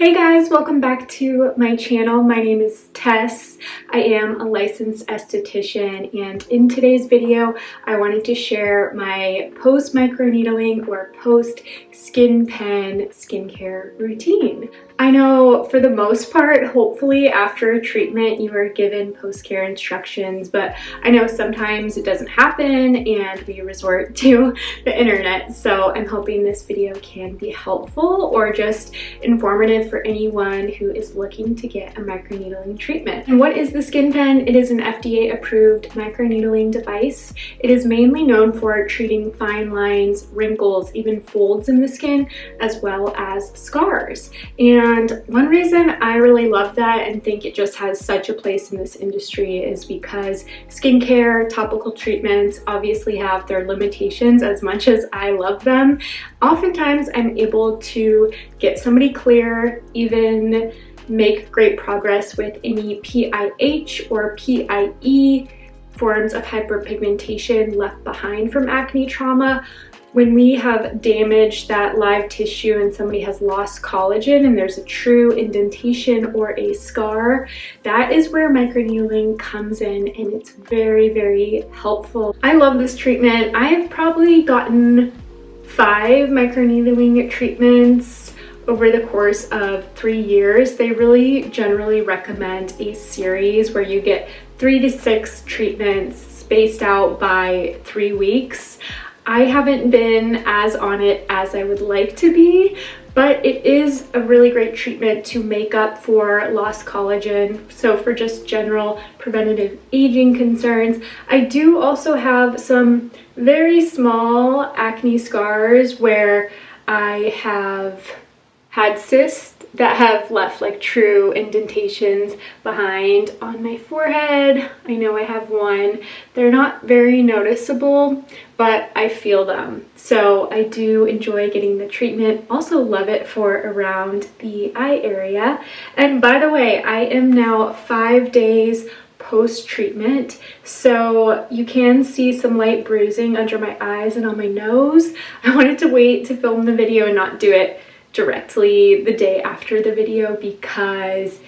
Hey guys, welcome back to my channel. My name is Tess. I am a licensed esthetician, and in today's video I wanted to share my post microneedling or post skin pen skincare routine. I know for the most part, hopefully after a treatment you are given post-care instructions, but I know sometimes it doesn't happen and we resort to the internet. So I'm hoping this video can be helpful or just informative for anyone who is looking to get a microneedling treatment. And what is the skin pen? It is an FDA approved microneedling device. It is mainly known for treating fine lines, wrinkles, even folds in the skin, as well as scars. And one reason I really love that and think it just has such a place in this industry is because skincare, topical treatments obviously have their limitations. As much as I love them, oftentimes I'm able to get somebody clear, even make great progress with any PIH or PIE forms of hyperpigmentation left behind from acne trauma. When we have damaged that live tissue and somebody has lost collagen and there's a true indentation or a scar, that is where microneedling comes in, and it's very, very helpful. I love this treatment. I've probably gotten 5 microneedling treatments over the course of 3 years. They really generally recommend a series where you get 3 to 6 treatments spaced out by 3 weeks. I haven't been as on it as I would like to be, but it is a really great treatment to make up for lost collagen. So for just general preventative aging concerns. I do also have some very small acne scars where I have had cysts that have left like true indentations behind on my forehead. I know I have one. They're not very noticeable, but I feel them. So I do enjoy getting the treatment. Also love it for around the eye area. And by the way, I am now 5 days post-treatment, so you can see some light bruising under my eyes and on my nose. I wanted to wait to film the video and not do it directly the day after the video because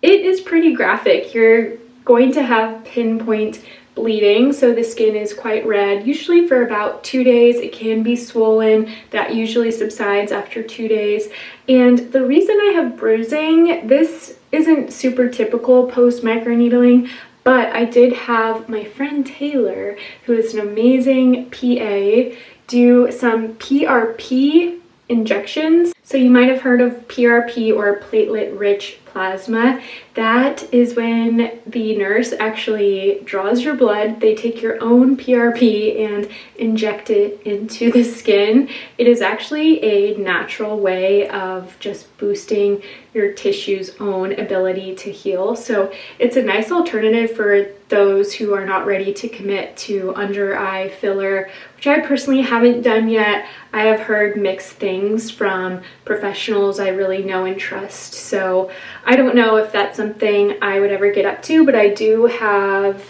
it is pretty graphic. You're going to have pinpoint bleeding, so the skin is quite red, usually for about 2 days. It can be swollen. That usually subsides after 2 days. And the reason I have bruising, this isn't super typical post microneedling, but I did have my friend Taylor, who is an amazing PA, do some PRP injections. So you might have heard of PRP or platelet-rich plasma. That is when the nurse actually draws your blood. They take your own PRP and inject it into the skin. It is actually a natural way of just boosting your tissue's own ability to heal. So it's a nice alternative for those who are not ready to commit to under eye filler, which I personally haven't done yet. I have heard mixed things from professionals I really know and trust, so I don't know if that's something I would ever get up to, but I do have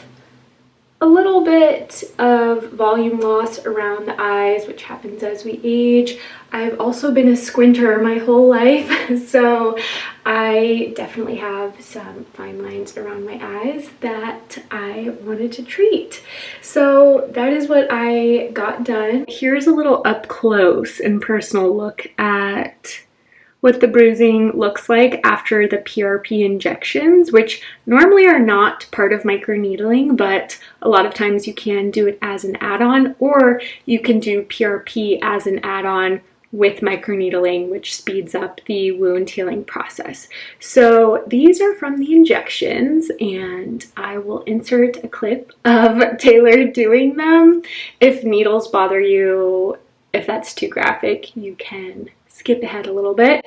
a little bit of volume loss around the eyes, which happens as we age. I've also been a squinter my whole life, so I definitely have some fine lines around my eyes that I wanted to treat. So that is what I got done. Here's a little up close and personal look at what the bruising looks like after the PRP injections, which normally are not part of microneedling, but a lot of times you can do it as an add-on, or you can do PRP as an add-on with microneedling, which speeds up the wound healing process. So these are from the injections, and I will insert a clip of Taylor doing them. If needles bother you, if that's too graphic, you can skip ahead a little bit,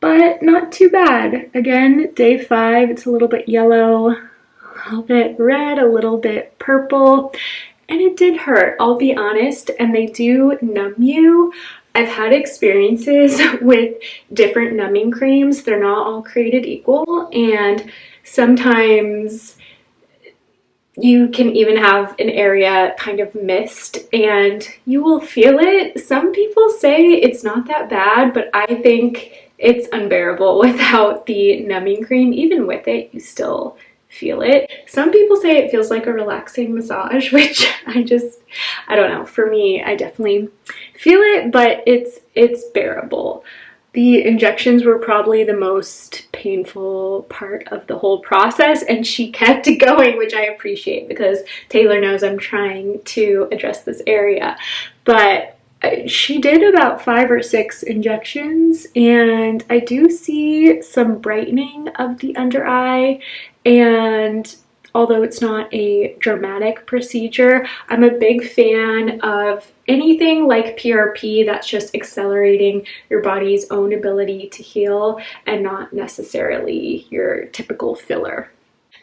but not too bad. Again, day 5, it's a little bit yellow, a little bit red, a little bit purple, and it did hurt, I'll be honest, and they do numb you. I've had experiences with different numbing creams. They're not all created equal, and sometimes you can even have an area kind of mist and you will feel it. Some people say it's not that bad, but I think it's unbearable without the numbing cream. Even with it, you still feel it. Some people say it feels like a relaxing massage, which I don't know. For me, I definitely feel it, but it's bearable. The injections were probably the most painful part of the whole process, and she kept it going, which I appreciate because Taylor knows I'm trying to address this area. But she did about 5 or 6 injections, and I do see some brightening of the under eye. And although it's not a dramatic procedure, I'm a big fan of anything like PRP that's just accelerating your body's own ability to heal and not necessarily your typical filler.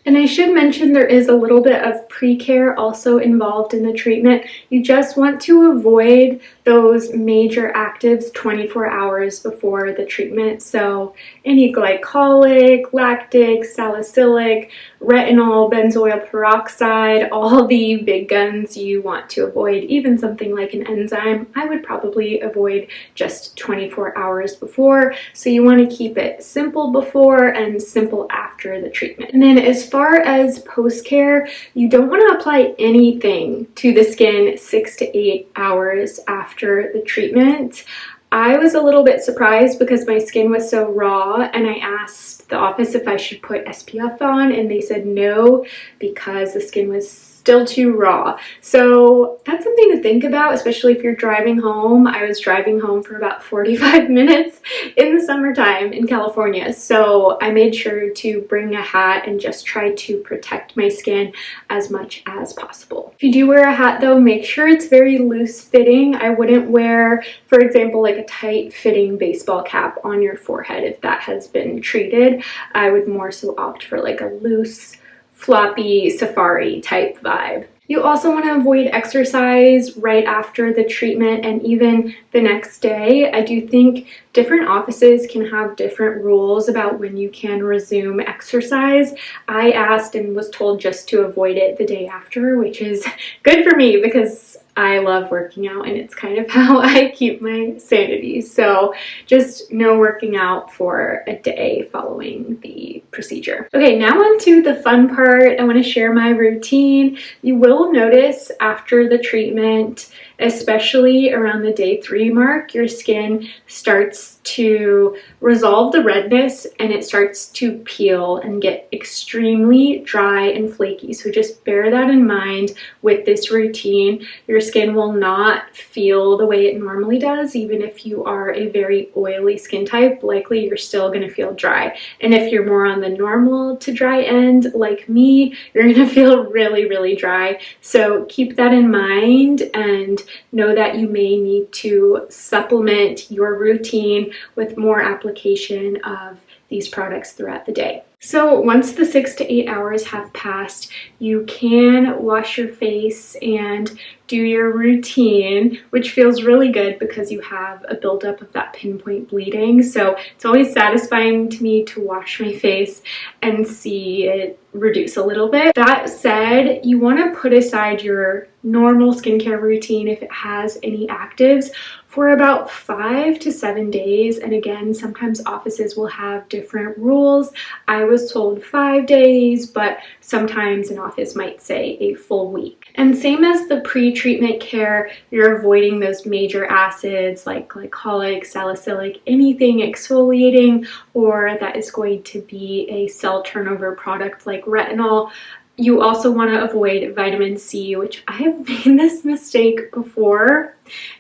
And I should mention there is a little bit of pre-care also involved in the treatment. You just want to avoid those major actives 24 hours before the treatment. So any glycolic, lactic, salicylic, retinol, benzoyl peroxide, all the big guns you want to avoid. Even something like an enzyme, I would probably avoid just 24 hours before. So you want to keep it simple before and simple after the treatment. And then as far as post-care, you don't want to apply anything to the skin 6 to 8 hours after the treatment. I was a little bit surprised because my skin was so raw, and I asked the office if I should put SPF on, and they said no because the skin was still too raw. So that's something to think about, especially if you're driving home. I was driving home for about 45 minutes in the summertime in California, so I made sure to bring a hat and just try to protect my skin as much as possible. If you do wear a hat though, make sure it's very loose fitting. I wouldn't wear, for example, like a tight fitting baseball cap on your forehead if that has been treated. I would more so opt for like a loose, floppy safari type vibe. You also want to avoid exercise right after the treatment and even the next day. I do think different offices can have different rules about when you can resume exercise. I asked and was told just to avoid it the day after, which is good for me because I love working out and it's kind of how I keep my sanity. So just no working out for a day following the procedure. Okay, now on to the fun part. I want to share my routine. You will notice after the treatment, especially around the day 3 mark, your skin starts to resolve the redness and it starts to peel and get extremely dry and flaky. So just bear that in mind with this routine. Your skin will not feel the way it normally does. Even if you are a very oily skin type, likely you're still going to feel dry. And if you're more on the normal to dry end like me, you're going to feel really, really dry. So keep that in mind and know that you may need to supplement your routine with more application of these products throughout the day. So once the 6 to 8 hours have passed, you can wash your face and do your routine, which feels really good because you have a buildup of that pinpoint bleeding. So it's always satisfying to me to wash my face and see it reduce a little bit. That said, you want to put aside your normal skincare routine if it has any actives for about 5 to 7 days. And again, sometimes offices will have different rules. I was told 5 days, but sometimes an office might say a full week. And same as the pre-treatment care, you're avoiding those major acids like glycolic, salicylic, anything exfoliating or that is going to be a cell turnover product like retinol. You also want to avoid vitamin C, which I have made this mistake before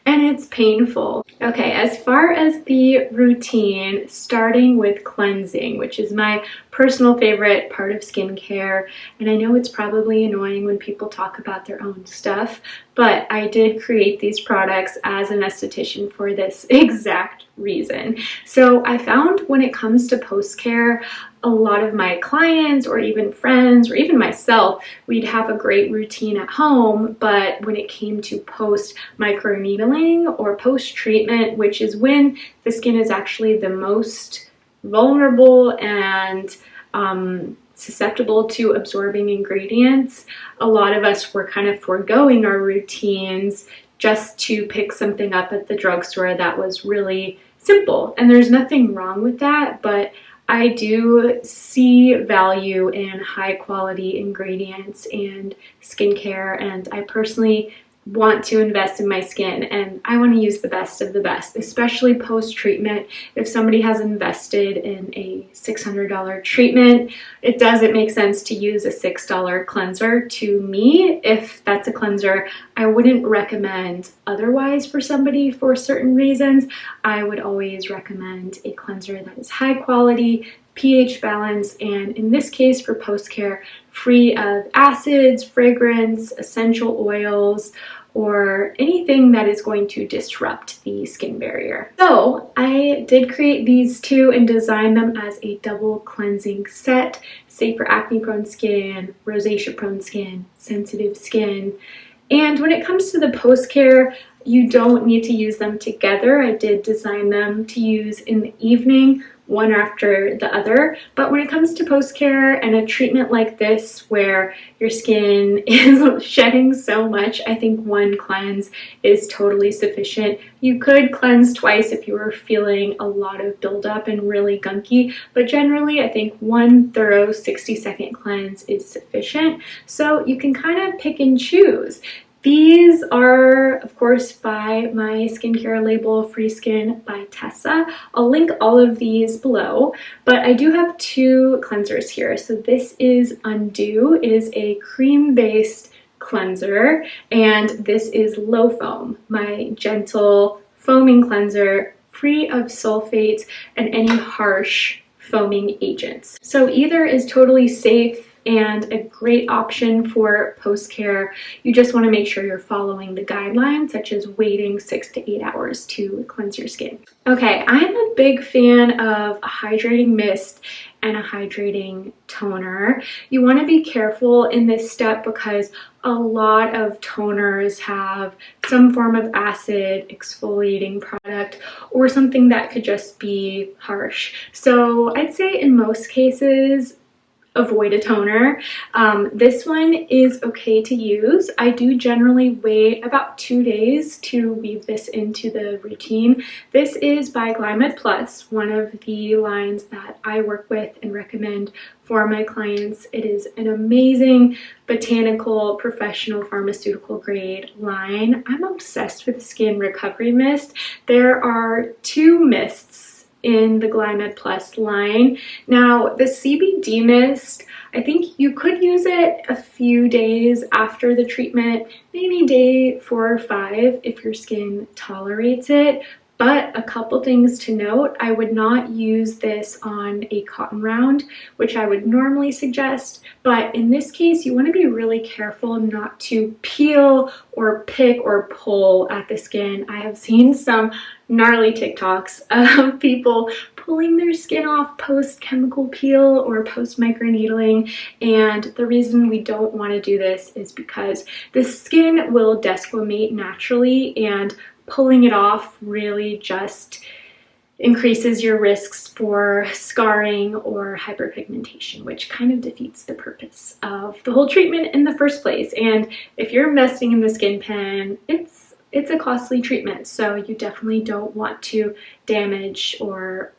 and it's painful. Okay, as far as the routine, starting with cleansing, which is my personal favorite part of skincare, and I know it's probably annoying when people talk about their own stuff, but I did create these products as an esthetician for this exact reason. So I found when it comes to post-care, a lot of my clients or even friends or even myself, we'd have a great routine at home, but when it came to post microneedling or post-treatment, which is when the skin is actually the most vulnerable and susceptible to absorbing ingredients, a lot of us were kind of foregoing our routines just to pick something up at the drugstore that was really simple, and there's nothing wrong with that, but I do see value in high quality ingredients and skincare, and I personally want to invest in my skin, and I want to use the best of the best, especially post-treatment. If somebody has invested in a $600 treatment, it doesn't make sense to use a $6 cleanser. To me, if that's a cleanser I wouldn't recommend otherwise for somebody for certain reasons, I would always recommend a cleanser that is high quality, pH balance, and in this case for post-care, free of acids, fragrance, essential oils, or anything that is going to disrupt the skin barrier. So I did create these two and design them as a double cleansing set, safe for acne prone skin, rosacea prone skin, sensitive skin. And when it comes to the post-care, you don't need to use them together. I did design them to use in the evening, one after the other. But when it comes to post-care and a treatment like this where your skin is shedding so much, I think one cleanse is totally sufficient. You could cleanse twice if you were feeling a lot of buildup and really gunky, but generally I think one thorough 60-second cleanse is sufficient. So you can kind of pick and choose. These are, of course, by my skincare label, FreeSkin by Tessa. I'll link all of these below, but I do have two cleansers here. So this is Undo. It is a cream-based cleanser, and this is Low Foam, my gentle foaming cleanser, free of sulfates and any harsh foaming agents. So either is totally safe and a great option for post-care. You just want to make sure you're following the guidelines, such as waiting 6 to 8 hours to cleanse your skin. Okay, I'm a big fan of a hydrating mist and a hydrating toner. You want to be careful in this step because a lot of toners have some form of acid exfoliating product or something that could just be harsh. So I'd say in most cases, avoid a toner. This one is okay to use. I do generally wait about 2 days to weave this into the routine. This is by Glymed Plus, one of the lines that I work with and recommend for my clients. It is an amazing botanical, professional, pharmaceutical grade line. I'm obsessed with skin recovery mist. There are 2 mists in the Glymed Plus line. Now, the CBD mist, I think you could use it a few days after the treatment, maybe day 4 or 5 if your skin tolerates it. But a couple things to note, I would not use this on a cotton round, which I would normally suggest. But in this case, you want to be really careful not to peel or pick or pull at the skin. I have seen some gnarly TikToks of people pulling their skin off post chemical peel or post microneedling, and the reason we don't want to do this is because the skin will desquamate naturally, and pulling it off really just increases your risks for scarring or hyperpigmentation, which kind of defeats the purpose of the whole treatment in the first place. And if you're investing in the skin pen, it's a costly treatment, so you definitely don't want to damage or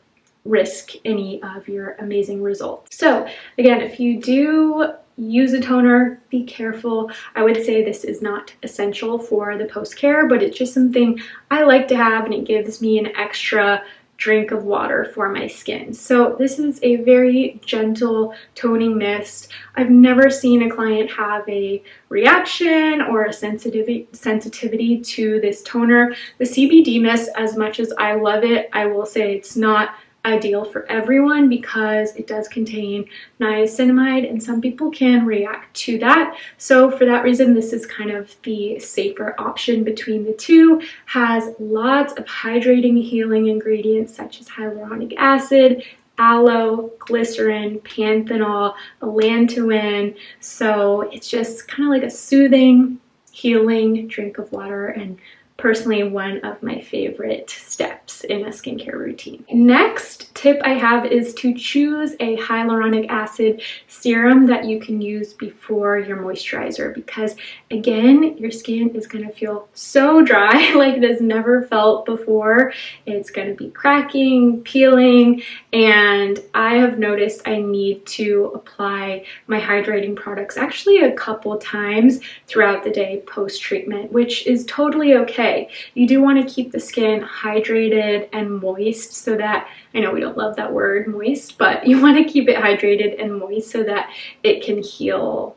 risk any of your amazing results. So again, if you do use a toner, be careful. I would say this is not essential for the post-care, but it's just something I like to have, and it gives me an extra drink of water for my skin. So this is a very gentle toning mist. I've never seen a client have a reaction or a sensitivity to this toner. The CBD mist, as much as I love it, I will say it's not ideal for everyone because it does contain niacinamide and some people can react to that. So for that reason, this is kind of the safer option between the two. Has lots of hydrating, healing ingredients such as hyaluronic acid, aloe, glycerin, panthenol, allantoin. So it's just kind of like a soothing, healing drink of water, and personally one of my favorite steps in a skincare routine. Next tip I have is to choose a hyaluronic acid serum that you can use before your moisturizer, because again, your skin is going to feel so dry like it has never felt before. It's going to be cracking, peeling, and I have noticed I need to apply my hydrating products actually a couple times throughout the day post-treatment, which is totally okay. You do want to keep the skin hydrated and moist so that, I know we don't love that word moist, but you want to keep it hydrated and moist so that it can heal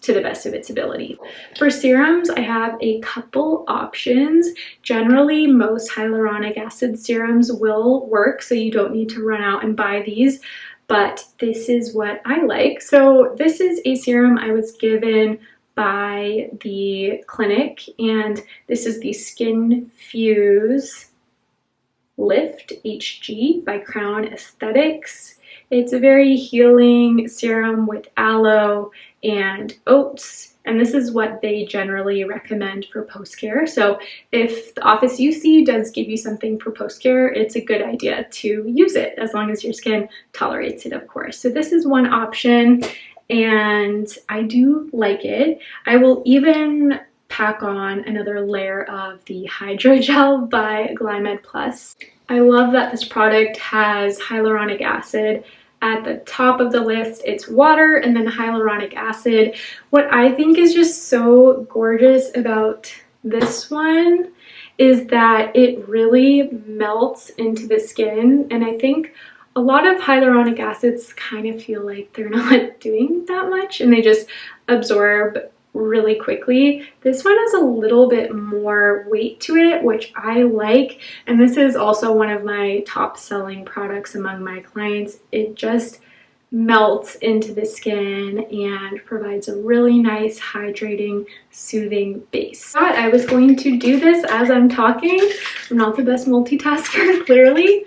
to the best of its ability. For serums, I have a couple options. Generally, most hyaluronic acid serums will work, so you don't need to run out and buy these, but this is what I like. So this is a serum I was given by the clinic, and this is the Skin Fuse Lift HG by Crown Aesthetics. It's a very healing serum with aloe and oats, and this is what they generally recommend for post-care. So if the office you see does give you something for post-care, it's a good idea to use it, as long as your skin tolerates it, of course. So this is one option, and I do like it. I will even pack on another layer of the Hydrogel by Glymed Plus. I love that this product has hyaluronic acid at the top of the list. It's water and then hyaluronic acid. What I think is just so gorgeous about this one is that it really melts into the skin, and I think a lot of hyaluronic acids kind of feel like they're not doing that much and they just absorb really quickly. This one has a little bit more weight to it, which I like, and this is also one of my top selling products among my clients. It just melts into the skin and provides a really nice hydrating, soothing base. I was going to do this as I'm talking. I'm not the best multitasker, clearly.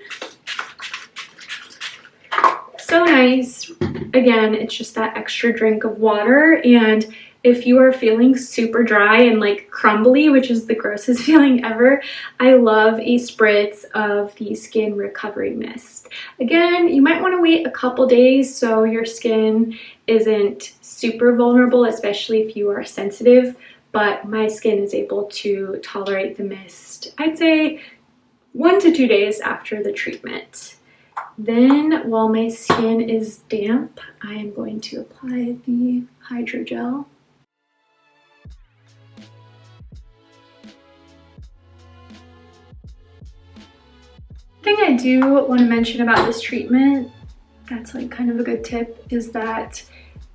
So nice. Again, it's just that extra drink of water, and if you are feeling super dry and like crumbly, which is the grossest feeling ever, I love a spritz of the Skin Recovery Mist. Again, you might want to wait a couple days so your skin isn't super vulnerable, especially if you are sensitive, but my skin is able to tolerate the mist, I'd say 1 to 2 days after the treatment. Then, while my skin is damp, I am going to apply the hydrogel. Thing I do want to mention about this treatment, that's like kind of a good tip, is that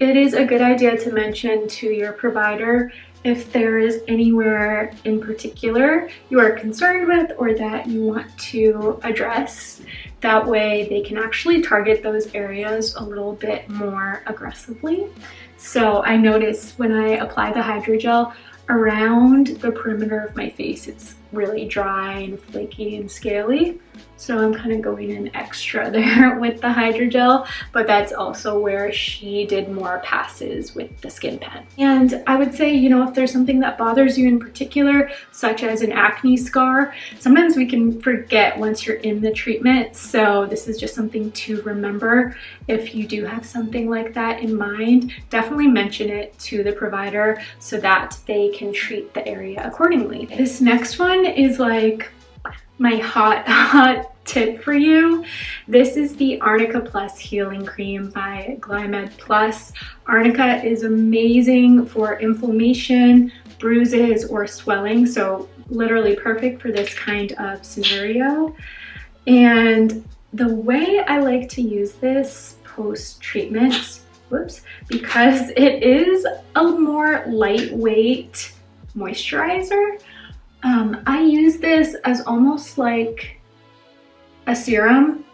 it is a good idea to mention to your provider if there is anywhere in particular you are concerned with or that you want to address. That way they can actually target those areas a little bit more aggressively. So I noticed when I apply the hydrogel around the perimeter of my face, it's really dry and flaky and scaly. So I'm kind of going in extra there with the hydrogel, but that's also where she did more passes with the skin pen. And I would say, you know, if there's something that bothers you in particular, such as an acne scar, sometimes we can forget once you're in the treatment. So this is just something to remember. If you do have something like that in mind, definitely mention it to the provider so that they can treat the area accordingly. This next one is like my hot tip for you. This is the Arnica Plus Healing Cream by Glymed Plus. Arnica is amazing for inflammation, bruises, or swelling, so literally perfect for this kind of scenario. And the way I like to use this post-treatment, because it is a more lightweight moisturizer, I use this as almost like a serum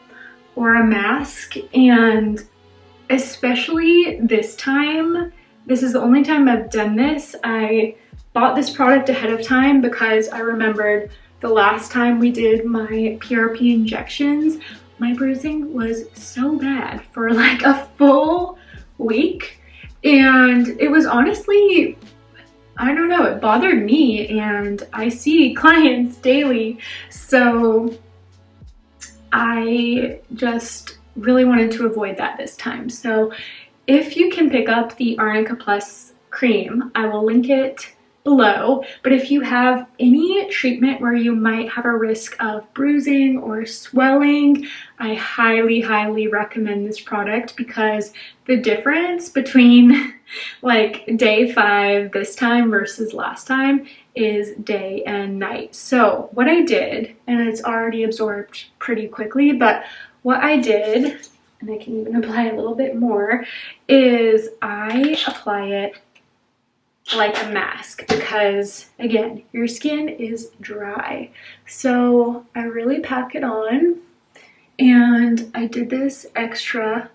or a mask, and especially this time, this is the only time I've done this. I bought this product ahead of time because I remembered the last time we did my PRP injections, my bruising was so bad for like a full week, and it was honestly, I don't know, it bothered me, and I see clients daily. So I just really wanted to avoid that this time. So if you can pick up the Arnica Plus cream, I will link it below. But if you have any treatment where you might have a risk of bruising or swelling, I highly, highly recommend this product, because the difference between like day 5 this time versus last time is day and night. So what I did, and it's already absorbed pretty quickly, but what I did, and I can even apply a little bit more, is I apply it like a mask, because again, your skin is dry. So I really pack it on, and I did this extra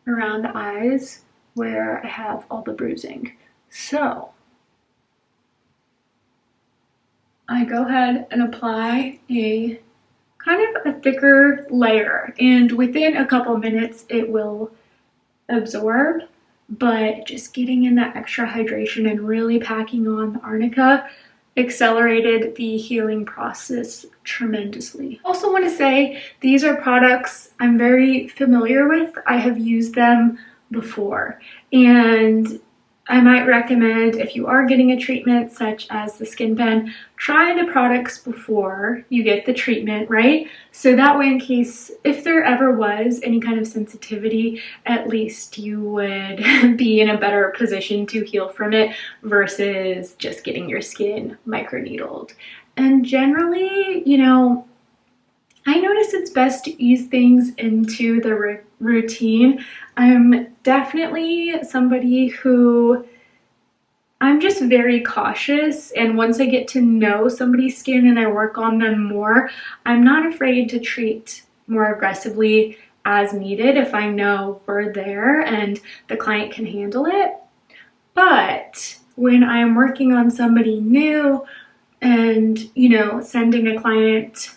around the eyes where I have all the bruising. So I go ahead and apply a kind of a thicker layer, and within a couple minutes it will absorb. But just getting in that extra hydration and really packing on the Arnica accelerated the healing process tremendously. I also want to say these are products I'm very familiar with. I have used them before, and I might recommend, if you are getting a treatment such as the skin pen, try the products before you get the treatment, right? So that way, in case if there ever was any kind of sensitivity, at least you would be in a better position to heal from it versus just getting your skin microneedled. And generally, you know, I notice it's best to ease things into the routine. I'm definitely somebody who, I'm just very cautious, and once I get to know somebody's skin and I work on them more, I'm not afraid to treat more aggressively as needed if I know we're there and the client can handle it. But when I'm working on somebody new and, you know, sending a client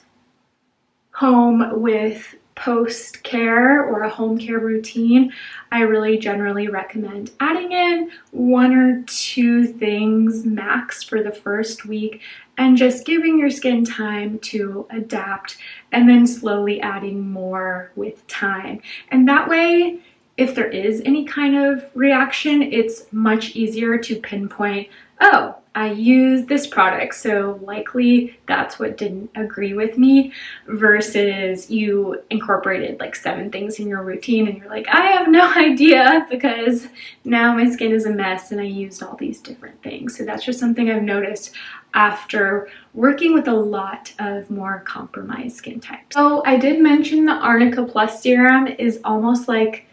home with post-care or a home care routine, I really generally recommend adding in 1 or 2 things max for the first week and just giving your skin time to adapt, and then slowly adding more with time. And that way, if there is any kind of reaction, it's much easier to pinpoint, oh, I used this product, so likely that's what didn't agree with me, versus you incorporated like 7 things in your routine and you're like, I have no idea because now my skin is a mess and I used all these different things. So that's just something I've noticed after working with a lot of more compromised skin types. So I did mention the Arnica Plus serum is almost like,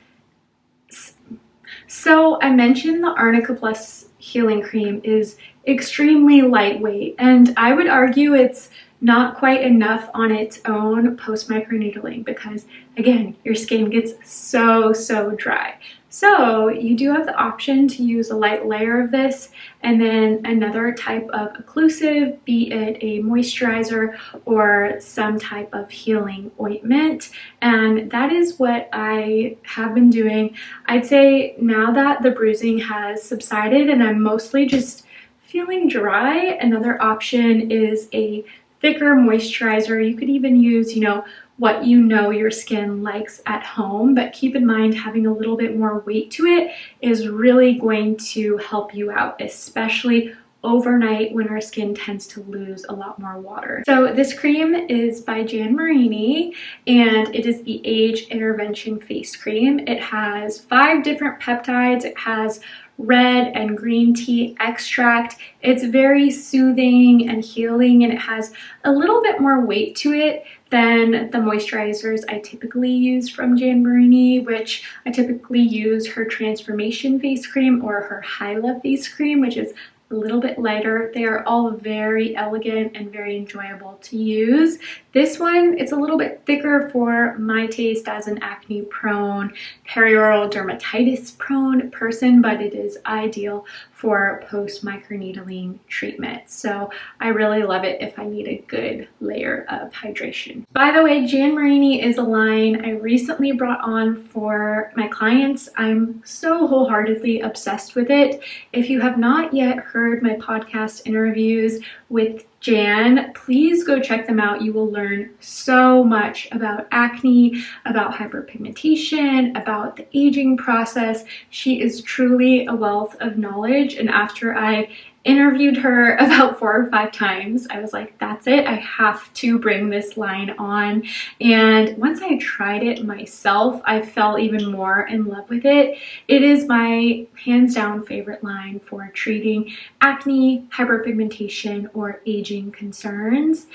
so I mentioned the Arnica Plus healing cream is extremely lightweight, and I would argue it's not quite enough on its own post microneedling, because again, your skin gets so dry. So you do have the option to use a light layer of this and then another type of occlusive, be it a moisturizer or some type of healing ointment. And that is what I have been doing. I'd say now that the bruising has subsided and I'm mostly just feeling dry, another option is a thicker moisturizer. You could even use, you know, what you know your skin likes at home, but keep in mind having a little bit more weight to it is really going to help you out, especially overnight when our skin tends to lose a lot more water. So this cream is by Marini, and it is the Age Intervention Face Cream. It has 5 different peptides. It has red and green tea extract. It's very soothing and healing, and it has a little bit more weight to it than the moisturizers I typically use from Marini, which I typically use her Transformation Face Cream or her Hyla Face Cream, which is a little bit lighter. They are all very elegant and very enjoyable to use. This one, it's a little bit thicker for my taste as an acne prone, perioral dermatitis prone person, but it is ideal for post microneedling treatment. So I really love it if I need a good layer of hydration. By the way, Marini is a line I recently brought on for my clients. I'm so wholeheartedly obsessed with it. If you have not yet heard heard my podcast interviews with Jan, please go check them out. You will learn so much about acne, about hyperpigmentation, about the aging process. She is truly a wealth of knowledge, and after I interviewed her about 4 or 5 times, I was like, that's it, I have to bring this line on. And once I tried it myself, I fell even more in love with it. It is my hands down favorite line for treating acne, hyperpigmentation, or aging concerns.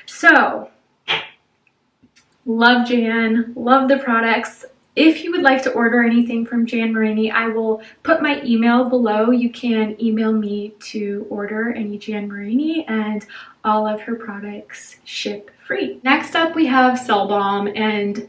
So, love Jan, love the products. If you would like to order anything from Jan Marini, I will put my email below. You can email me to order any Jan Marini, and all of her products ship free. Next up, we have Cell Balm, and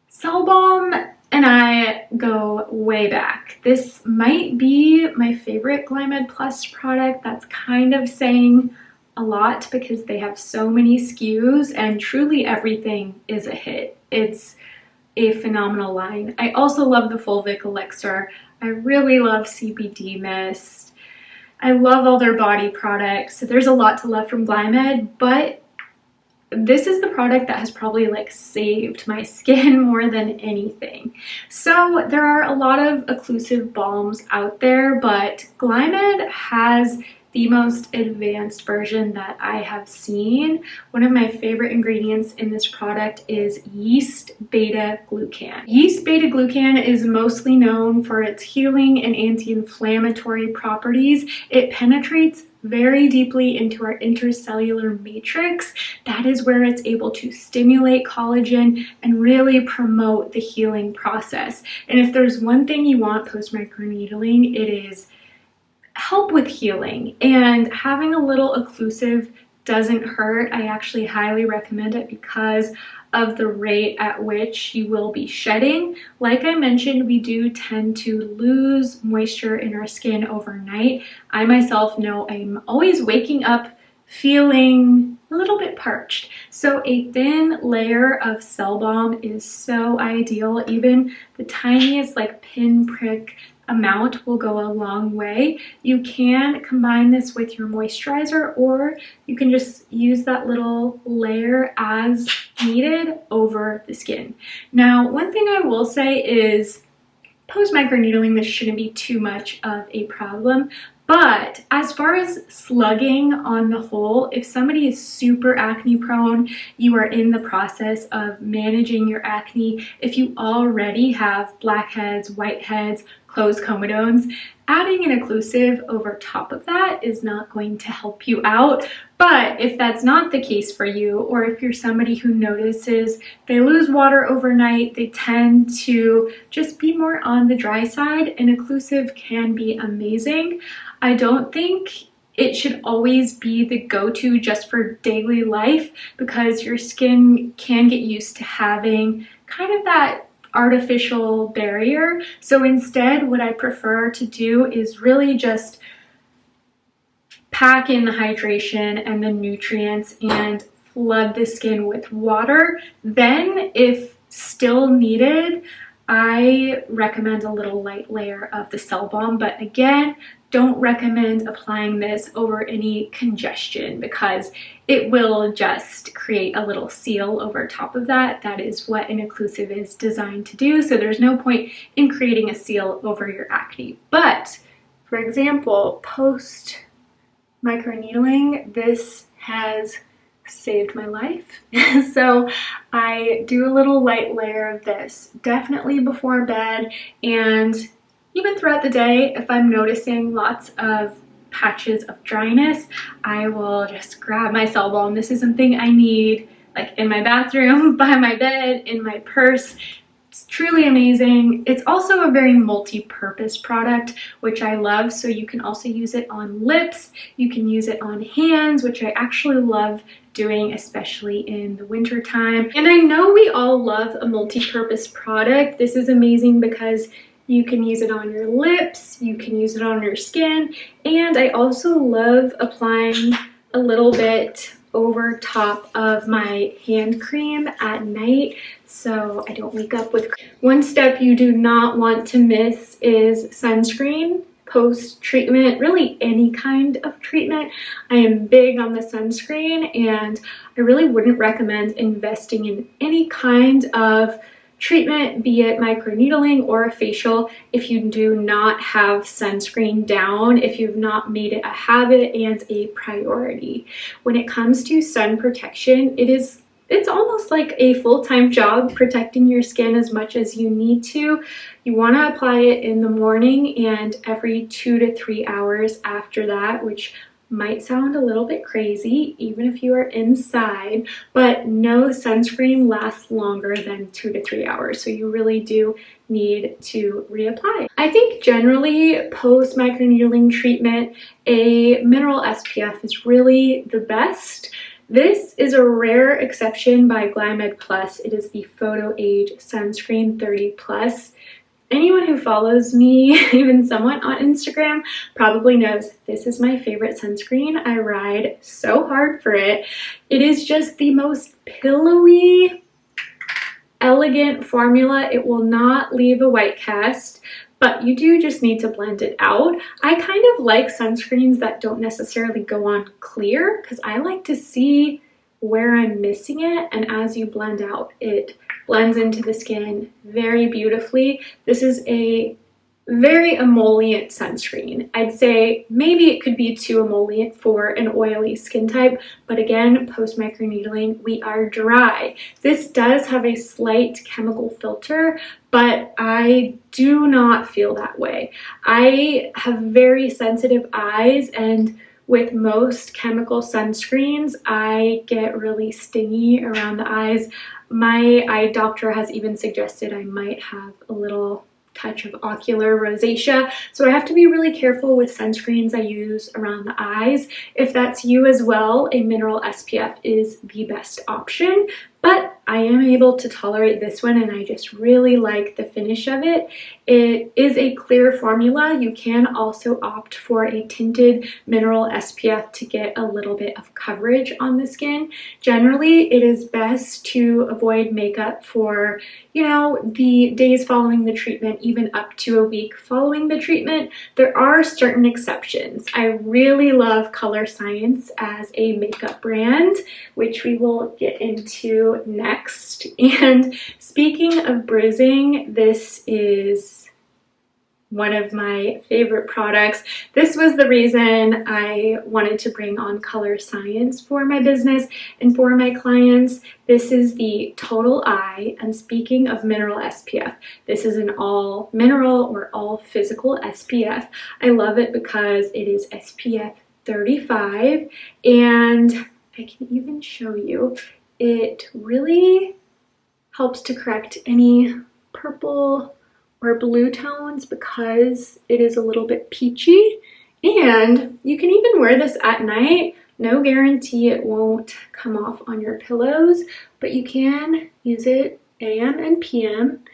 Cell Balm and I go way back. This might be my favorite Glymed Plus product. That's kind of saying a lot because they have so many SKUs and truly everything is a hit. It's a phenomenal line. I also love the Fulvic Elixir. I really love CBD Mist. I love all their body products. So there's a lot to love from Glymed, but this is the product that has probably like saved my skin more than anything. So there are a lot of occlusive balms out there, but Glymed has the most advanced version that I have seen. One of my favorite ingredients in this product is yeast beta-glucan. Yeast beta-glucan is mostly known for its healing and anti-inflammatory properties. It penetrates very deeply into our intercellular matrix. That is where it's able to stimulate collagen and really promote the healing process. And if there's one thing you want post-microneedling, it is help with healing, and having a little occlusive doesn't hurt. I actually highly recommend it because of the rate at which you will be shedding. Like I mentioned, we do tend to lose moisture in our skin overnight. I myself know I'm always waking up feeling a little bit parched. So a thin layer of Cell Balm is so ideal. Even the tiniest like pinprick amount will go a long way. You can combine this with your moisturizer, or you can just use that little layer as needed over the skin. Now, one thing I will say is post-microneedling, this shouldn't be too much of a problem. But as far as slugging on the whole, if somebody is super acne prone, you are in the process of managing your acne, if you already have blackheads, whiteheads, closed comedones, adding an occlusive over top of that is not going to help you out. But if that's not the case for you, or if you're somebody who notices they lose water overnight, they tend to just be more on the dry side, an occlusive can be amazing. I don't think it should always be the go-to just for daily life, because your skin can get used to having kind of that artificial barrier. So instead, what I prefer to do is really just pack in the hydration and the nutrients and flood the skin with water. Then, if still needed, I recommend a little light layer of the Cell Balm, but again, don't recommend applying this over any congestion because it will just create a little seal over top of that. That is what an occlusive is designed to do, so there's no point in creating a seal over your acne. But, for example, post microneedling, this has saved my life. So I do a little light layer of this, definitely before bed, and even throughout the day. If I'm noticing lots of patches of dryness, I will just grab my Cell Balm. This is something I need like in my bathroom, by my bed, in my purse. It's truly amazing. It's also a very multi-purpose product, which I love. So you can also use it on lips, you can use it on hands, which I actually love doing, especially in the winter time. And I know we all love a multi-purpose product. This is amazing because you can use it on your lips, you can use it on your skin, and I also love applying a little bit over top of my hand cream at night so I don't wake up with. One step you do not want to miss is sunscreen. post-treatment, really any kind of treatment. I am big on the sunscreen, and I really wouldn't recommend investing in any kind of treatment, be it microneedling or a facial, if you do not have sunscreen down, if you've not made it a habit and a priority. When it comes to sun protection, it's almost like a full-time job protecting your skin as much as you need to. You want to apply it in the morning and every 2 to 3 hours after that, which might sound a little bit crazy even if you are inside, but no sunscreen lasts longer than 2 to 3 hours, so you really do need to reapply. I think generally post microneedling treatment, a mineral SPF is really the best. This is a rare exception by Glymed Plus. It is the Photo Age Sunscreen 30+. Anyone who follows me, even somewhat on Instagram, probably knows this is my favorite sunscreen. I ride so hard for it. It is just the most pillowy, elegant formula. It will not leave a white cast, but you do just need to blend it out. I kind of like sunscreens that don't necessarily go on clear because I like to see where I'm missing it, and as you blend out, it blends into the skin very beautifully. This is a very emollient sunscreen. I'd say maybe it could be too emollient for an oily skin type, but again, post microneedling, we are dry. This does have a slight chemical filter, but I do not feel that way. I have very sensitive eyes, and with most chemical sunscreens, I get really stingy around the eyes. My eye doctor has even suggested I might have a little touch of ocular rosacea, so I have to be really careful with sunscreens I use around the eyes. If that's you as well, a mineral SPF is the best option, but I am able to tolerate this one, and I just really like the finish of it. It is a clear formula. You can also opt for a tinted mineral SPF to get a little bit of coverage on the skin. Generally, it is best to avoid makeup for, you know, the days following the treatment, even up to a week following the treatment. There are certain exceptions. I really love Colorescience as a makeup brand, which we will get into next. And speaking of bruising, this is one of my favorite products. This was the reason I wanted to bring on Colorescience for my business and for my clients. This is the Total Eye, and speaking of mineral SPF, this is an all mineral or all physical SPF. I love it because it is SPF 35, and I can even show you, it really helps to correct any purple or blue tones because it is a little bit peachy. And you can even wear this at night. No guarantee it won't come off on your pillows, but you can use it AM and PM.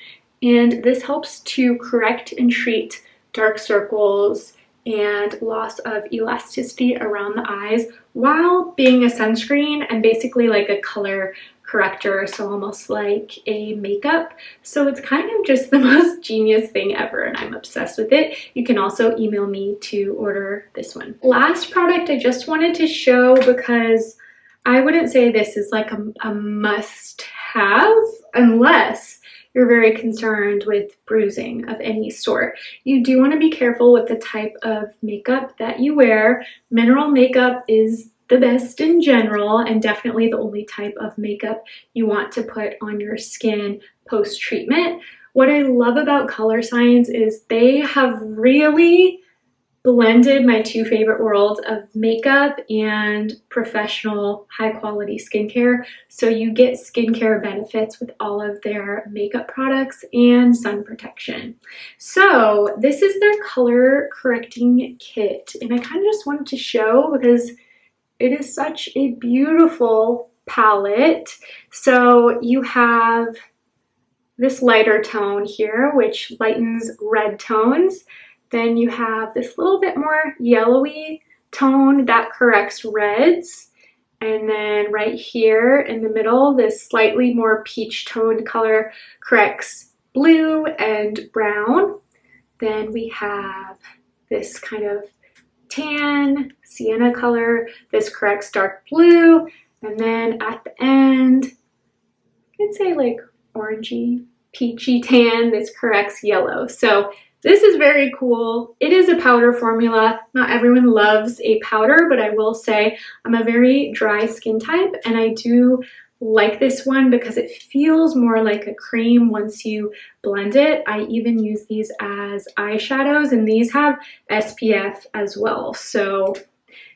And this helps to correct and treat dark circles and loss of elasticity around the eyes while being a sunscreen and basically like a color corrector, so almost like a makeup. So it's kind of just the most genius thing ever, and I'm obsessed with it. You can also email me to order this one. Last product I just wanted to show, because I wouldn't say this is like a must-have unless you're very concerned with bruising of any sort. You do want to be careful with the type of makeup that you wear. Mineral makeup is the best in general, and definitely the only type of makeup you want to put on your skin post-treatment. What I love about Colorescience is they have really blended my two favorite worlds of makeup and professional high-quality skincare. So you get skincare benefits with all of their makeup products and sun protection. So this is their color correcting kit, and I kind of just wanted to show because it is such a beautiful palette. So you have this lighter tone here, which lightens red tones. Then you have this little bit more yellowy tone that corrects reds. And then right here in the middle, this slightly more peach toned color corrects blue and brown. Then we have this kind of tan, sienna color. This corrects dark blue. And then at the end, I'd say like orangey, peachy tan. This corrects yellow. So this is very cool. It is a powder formula. Not everyone loves a powder, but I will say I'm a very dry skin type, and I do like this one because it feels more like a cream once you blend it. I even use these as eyeshadows, and these have SPF as well. So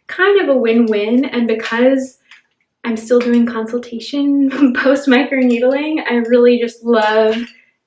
kind of a win-win. And because I'm still doing consultation post microneedling, I really just love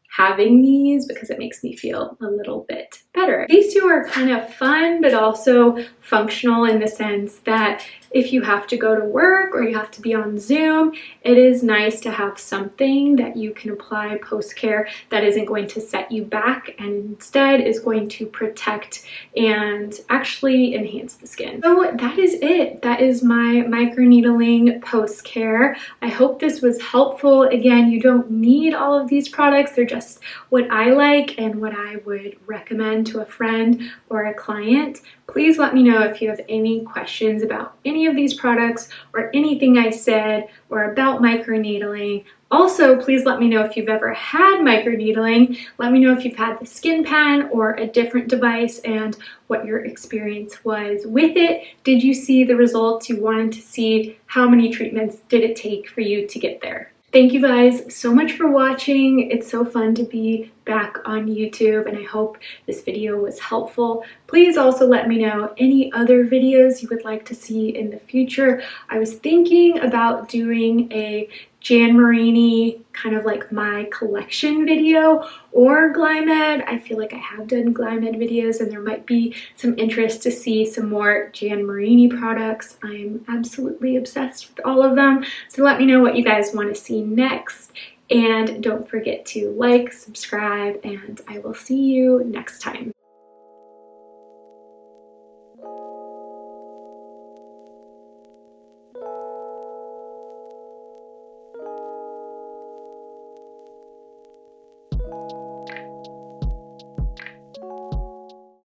having these because it makes me feel a little bit better. These two are kind of fun, but also functional in the sense that if you have to go to work or you have to be on Zoom, it is nice to have something that you can apply post-care that isn't going to set you back and instead is going to protect and actually enhance the skin. So that is it. That is my microneedling post-care. I hope this was helpful. Again, you don't need all of these products. They're just what I like and what I would recommend to a friend or a client. Please let me know if you have any questions about any of these products or anything I said or about microneedling. Also, please let me know if you've ever had microneedling. Let me know if you've had the skin pen or a different device and what your experience was with it. Did you see the results you wanted to see? How many treatments did it take for you to get there? Thank you guys so much for watching. It's so fun to be back on YouTube, and I hope this video was helpful. Please also let me know any other videos you would like to see in the future. I was thinking about doing a Jan Marini kind of like my collection video or Glymed. I feel like I have done Glymed videos and there might be some interest to see some more Jan Marini products. I'm absolutely obsessed with all of them. So let me know what you guys want to see next. And don't forget to like, subscribe, and I will see you next time.